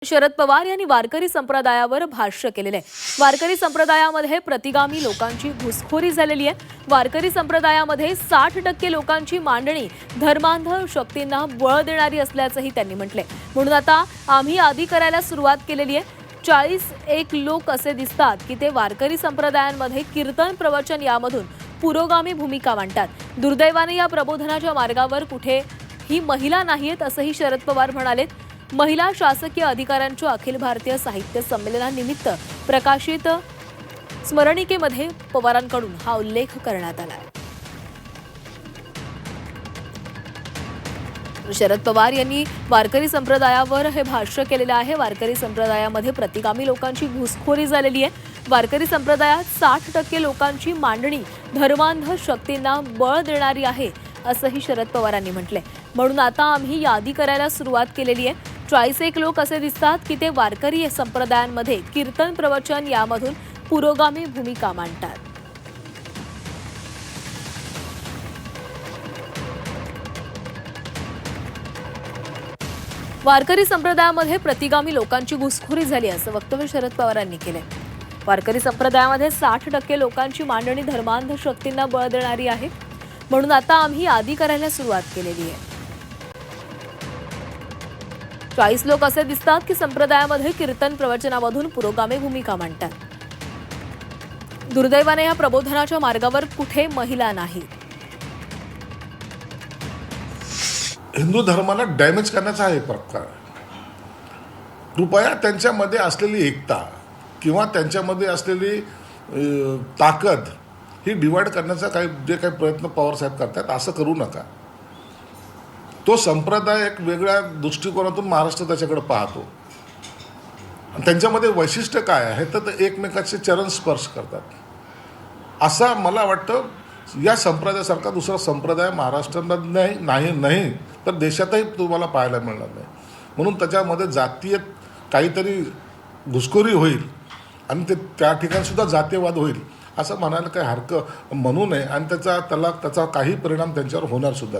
शरद पवार यांनी वारकरी संप्रदायावर भाष्य केलेले आहे। वारकरी संप्रदायामध्ये प्रतिगामी लोकांची घुसखोरी झालेली आहे। वारकरी संप्रदायामध्ये 60% लोकांची मांडणी धर्मांध शक्तींना बळ देणारी असल्याचंही त्यांनी म्हटले। म्हणून आता आम्ही आधी करायला सुरुवात केलेली आहे। 41 लोक असे दिसतात की ते वारकरी संप्रदायांमध्ये कीर्तन प्रवचन यामधून पुरोगामी भूमिका मांडतात। दुर्दैवाने या प्रबोधनाच्या मार्गावर कुठे ही महिला नाहीत असंही शरद पवार म्हणाले। महिला शासकीय अधिकाऱ्यांच्या अखिल भारतीय साहित्य संमेलनानिमित्त प्रकाशित स्मरणिकेमध्ये पवारांकडून हा उल्लेख करण्यात आला आहे। शरद पवार यांनी वारकरी संप्रदायावर हे भाष्य केलेलं आहे। वारकरी संप्रदायामध्ये प्रतिगामी लोकांची घुसखोरी झालेली आहे। वारकरी संप्रदायात 60% लोकांची मांडणी धर्मांध शक्तींना बळ देणारी आहे असंही शरद पवारांनी म्हटले। म्हणून आता आम्ही यादी करायला सुरुवात केलेली आहे। 41 लोक असे दिसतात की ते वारकरी संप्रदायांमध्ये कीर्तन प्रवचन यामधून पुरोगामी भूमिका मांडतात। वारकरी संप्रदायामध्ये प्रतिगामी लोकांची घुसखोरी झाली असं वक्तव्य शरद पवारांनी केले। वारकरी संप्रदायामध्ये 60% लोकांची मांडणी धर्मांध शक्तींना बळ देणारी आहे। म्हणून आता आम्ही यादी करायला सुरुवात केलेली आहे। 40 लोक असे दिसतात की संप्रदायामध्ये कीर्तन प्रवचनामधून पुरोगामी भूमिका मांडतात। दुर्दैवाने या प्रबोधनाच्या मार्गावर कुठे महिला नाहीत। हिंदू धर्माला डॅमेज करण्याचा हा एक प्रकार आहे। कृपया त्यांच्यामध्ये असलेली एकता किंवा त्यांच्यामध्ये असलेली ताकद ही डिवाइड करण्याचा जे काही प्रयत्न पवार साहेब करतात असं करू नका। तो संप्रदाय एक वेगळ्या दृष्टिकोनातून महाराष्ट्र त्याच्याकडे पाहतो। त्यांच्यामध्ये वैशिष्ट्य काय आहे तर ते एकमेकाचे चरण स्पर्श करतात। असा मला वाटतं या संप्रदायासारखा दुसरा संप्रदाय महाराष्ट्रात नाही तर देशातही तुम्हाला पाहायला मिळणार नाही। म्हणून त्याच्यामध्ये जातीय काहीतरी घुसखोरी होईल आणि ते त्या ठिकाणी सुद्धा जातीयवाद होईल असं म्हणायला काही हरकत म्हणू नये आणि त्याचा काही परिणाम त्यांच्यावर होणार सुद्धा।